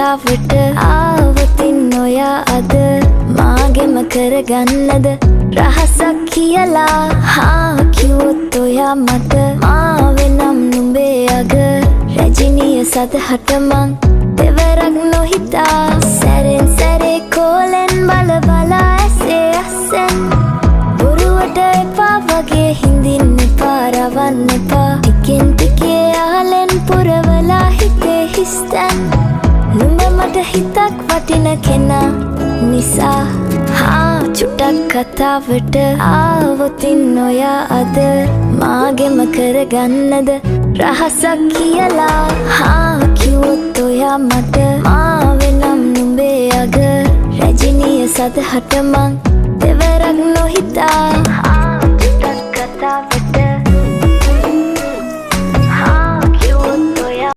කතාවට ආවතින් ඔයා අද මාගෙම කරගන්නද රහසක් කියලා කිව්වොත් ඔයා මට මාවෙනම් නුඹේ අග රැජිනිය සදහට මං දෙවරක් නොහිතා සැරෙන් සැරේ කෝලෙන් බල බලා ඇසේ අස්සෙන් බොරුවට එපා වගේ හිඳින්න එපා රවන්න එපා ටිකෙන් ටිකේ ආලෙන් පුරවලා හිතේ හිස්තැන් නුඹ මට හිතක් වටින කෙනා නිසා චුට්ටක් කතාවට ආවොතින් ඔයා අද මාගෙම කරගන්නද රහසක් කියලා කිව්වොත් ඔයා මට මාවෙනම් නුඹේ අග රැජිනිය සදහට මං